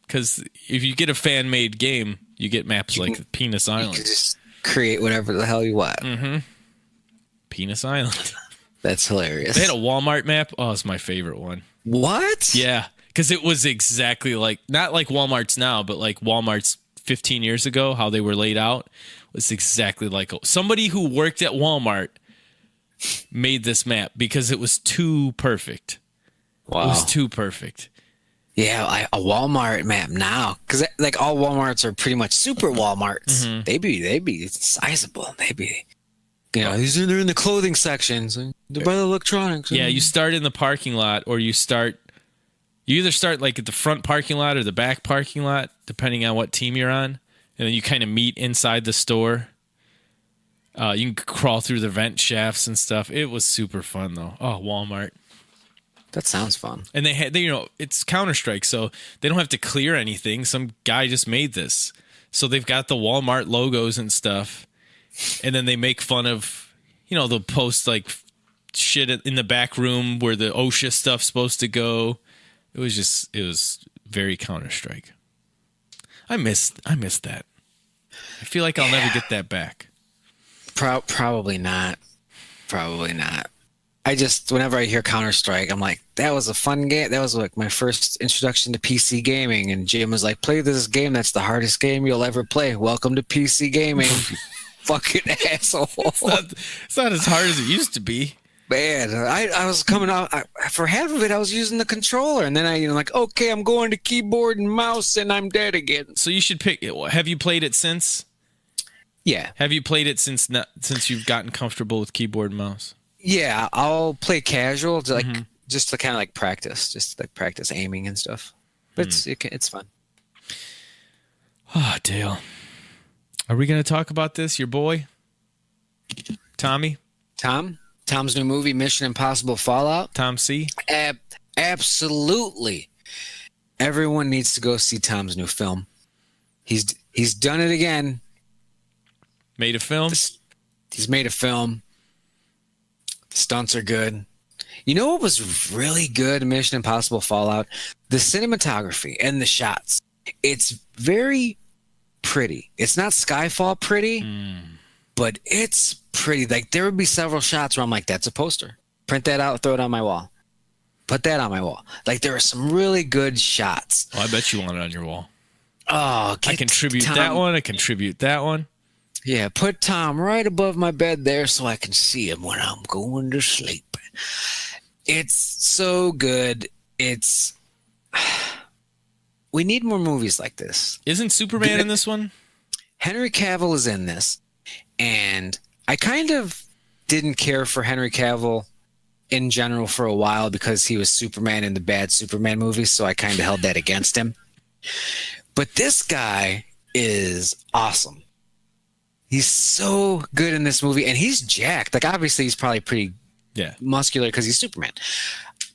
Because if you get a fan-made game, you get maps like Penis Island. You can just create whatever the hell you want. Mm-hmm. Penis Island. That's hilarious. They had a Walmart map. Oh, it's my favorite one. What? Yeah, because it was exactly like, not like Walmart's now, but like Walmart's 15 years ago, how they were laid out, was exactly like somebody who worked at Walmart made this map because it was too perfect. Wow. It was too perfect. Yeah, a Walmart map now, because like all Walmarts are pretty much super Walmarts. Mm-hmm. They be sizable. They be, they're in the clothing sections. They're by the electronics. Yeah, you start in the parking lot, or you either start like at the front parking lot or the back parking lot, depending on what team you're on, and then you kind of meet inside the store. You can crawl through the vent shafts and stuff. It was super fun though. Oh, Walmart. That sounds fun. And it's Counter-Strike, so they don't have to clear anything. Some guy just made this. So they've got the Walmart logos and stuff. And then they make fun of, they'll post like shit in the back room where the OSHA stuff's supposed to go. It was very Counter-Strike. I miss that. I feel like I'll never get that back. Probably not. Probably not. Whenever I hear Counter-Strike, I'm like, that was a fun game. That was like my first introduction to PC gaming. And Jim was like, play this game. That's the hardest game you'll ever play. Welcome to PC gaming. Fucking asshole. It's not as hard as it used to be. Man, I was coming out, for half of it, I was using the controller. And then okay, I'm going to keyboard and mouse and I'm dead again. So you should pick it. Have you played it since? Yeah. Have you played it since you've gotten comfortable with keyboard and mouse? Yeah, I'll play casual to just to kind of like practice, practice aiming and stuff. But it's fun. Oh, Dale. Are we going to talk about this, your boy? Tommy? Tom's new movie, Mission Impossible Fallout. Tom C? Absolutely. Everyone needs to go see Tom's new film. He's done it again. Made a film? He's made a film. Stunts are good. You know what was really good in Mission Impossible Fallout? The cinematography and the shots. It's very pretty. It's not Skyfall pretty, but it's pretty. Like there would be several shots where I'm like, that's a poster. Print that out, throw it on my wall. Put that on my wall. Like there are some really good shots. Oh, I bet you want it on your wall. Oh, I contribute that one. I contribute that one. Yeah, put Tom right above my bed there so I can see him when I'm going to sleep. It's so good. We need more movies like this. Isn't Superman in this one? Henry Cavill is in this. And I kind of didn't care for Henry Cavill in general for a while because he was Superman in the bad Superman movies, so I kind of held that against him. But this guy is awesome. He's so good in this movie, and he's jacked. Like, obviously, he's probably pretty muscular because he's Superman.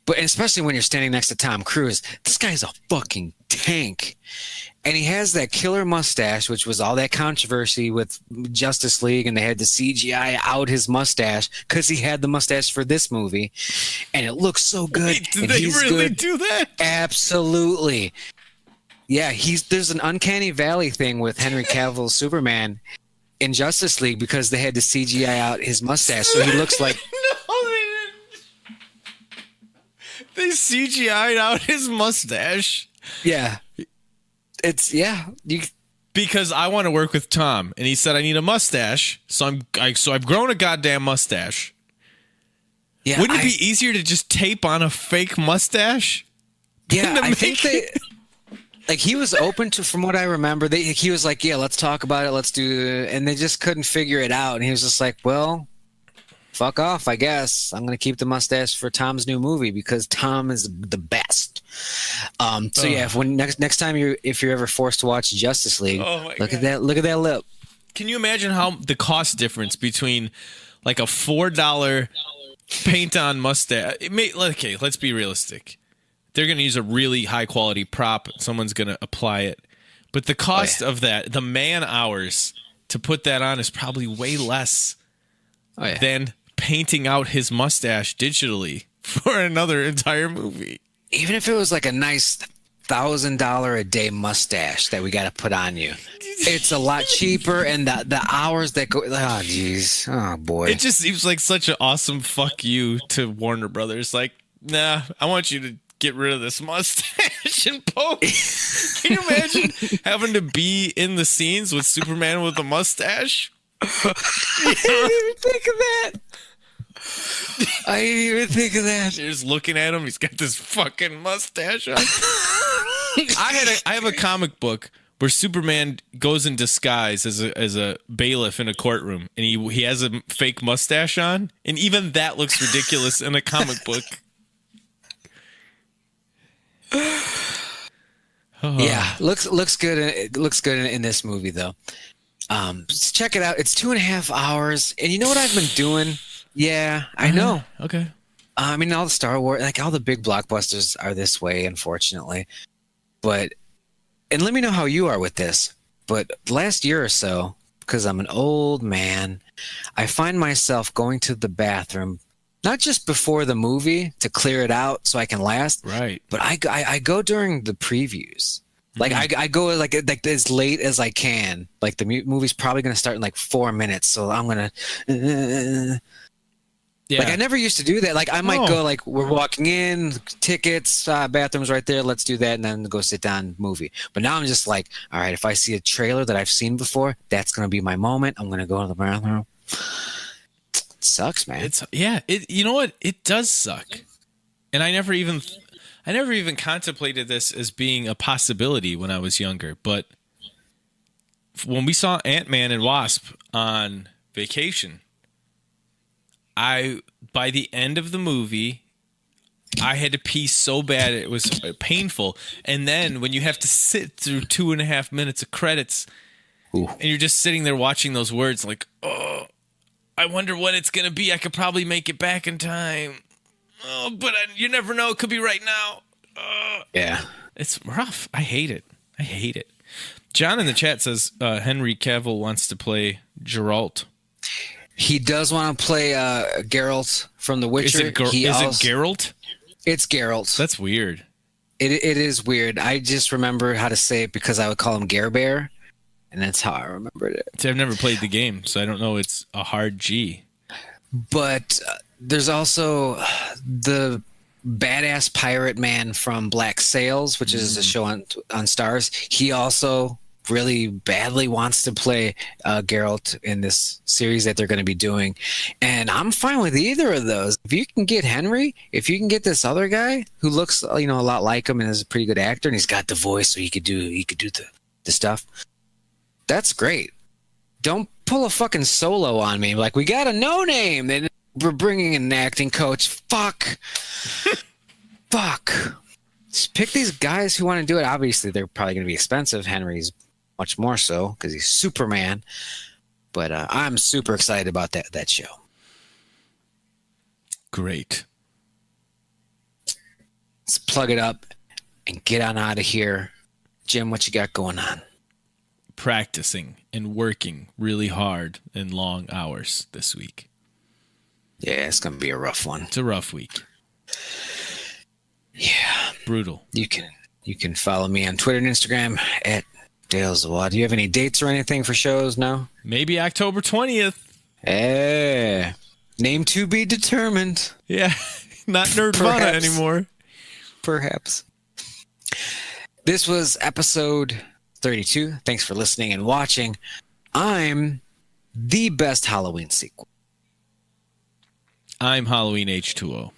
But especially when you're standing next to Tom Cruise, this guy's a fucking tank. And he has that killer mustache, which was all that controversy with Justice League, and they had to CGI out his mustache because he had the mustache for this movie, and it looks so good. Wait, did and they he's really good. do that? Absolutely. Yeah, there's an uncanny valley thing with Henry Cavill's Superman in Justice League because they had to CGI out his mustache, so he looks like. No, they didn't. They CGI'd out his mustache. Yeah. Because I want to work with Tom, and he said I need a mustache, so I've grown a goddamn mustache. Yeah, wouldn't it be easier to just tape on a fake mustache? Yeah, I think like he was open to, from what I remember, he was like, yeah, let's talk about it, let's do it, and they just couldn't figure it out, and he was just like, well, fuck off, I guess. I'm gonna keep the mustache for Tom's new movie because Tom is the best. So yeah, when next time if you're ever forced to watch Justice League, look at that lip. Can you imagine how the cost difference between like a $4 paint on mustache? Okay, let's be realistic. They're going to use a really high quality prop. Someone's going to apply it, but the cost of that, the man hours to put that on, is probably way less than painting out his mustache digitally for another entire movie. Even if it was like a nice $1,000 a day mustache that we got to put on you, it's a lot cheaper, and the hours that go. Oh, jeez. Oh, boy. It just seems like such an awesome fuck you to Warner Brothers. Like, nah, I want you to get rid of this mustache and post. Can you imagine having to be in the scenes with Superman with a mustache? I didn't even think of that. I didn't even think of that. You're just looking at him. He's got this fucking mustache on. I have a comic book where Superman goes in disguise as a bailiff in a courtroom, and he has a fake mustache on, and even that looks ridiculous in a comic book. Yeah, looks good. It looks good in this movie though. Just check it out. It's 2.5 hours, and you know what I've been doing? Yeah, I know. Okay. I mean, all the Star Wars, like all the big blockbusters are this way, unfortunately. And let me know how you are with this. But last year or so, because I'm an old man, I find myself going to the bathroom, not just before the movie to clear it out so I can last. Right. But I go during the previews. Like I go like as late as I can. Like the movie's probably going to start in like 4 minutes, so I'm going to. Yeah. Like I never used to do that. Like I might go like we're walking in, tickets, bathrooms right there. Let's do that, and then go sit down, movie. But now I'm just like, all right, if I see a trailer that I've seen before, that's going to be my moment. I'm going to go to the bathroom. It sucks, man. You know what? It does suck, and I never even contemplated this as being a possibility when I was younger. But when we saw Ant-Man and Wasp on vacation, by the end of the movie, I had to pee so bad it was painful. And then when you have to sit through 2.5 minutes of credits, and you're just sitting there watching those words, like, oh, I wonder what it's gonna be. I could probably make it back in time. Oh, but you never know. It could be right now. Yeah, it's rough. I hate it. John in the chat says Henry Cavill wants to play Geralt. He does want to play Geralt from The Witcher. Is it Geralt? It's Geralt. That's weird. It is weird. I just remember how to say it because I would call him Gare Bear, and that's how I remembered it. See, I've never played the game, so I don't know. It's a hard G. But there's also the badass pirate man from Black Sails, which is a show on Stars. He also really badly wants to play Geralt in this series that they're going to be doing, and I'm fine with either of those. If you can get Henry, if you can get this other guy who looks a lot like him and is a pretty good actor, and he's got the voice, so he could do the stuff. That's great. Don't pull a fucking Solo on me. Like, we got a no name, and we're bringing in an acting coach. Fuck. Just pick these guys who want to do it. Obviously, they're probably going to be expensive. Henry's much more so because he's Superman. But I'm super excited about that show. Great. Let's plug it up and get on out of here Jim, what you got going on? Practicing and working really hard and long hours this week. Yeah, it's going to be a rough one. It's a rough week. Yeah. Brutal. You can follow me on Twitter and Instagram at Dale's Law. Do you have any dates or anything for shows now? Maybe October 20th. Hey, name to be determined. Yeah, not Nerdvana anymore. Perhaps. This was episode 32. Thanks for listening and watching. I'm the best Halloween sequel. I'm Halloween H2O.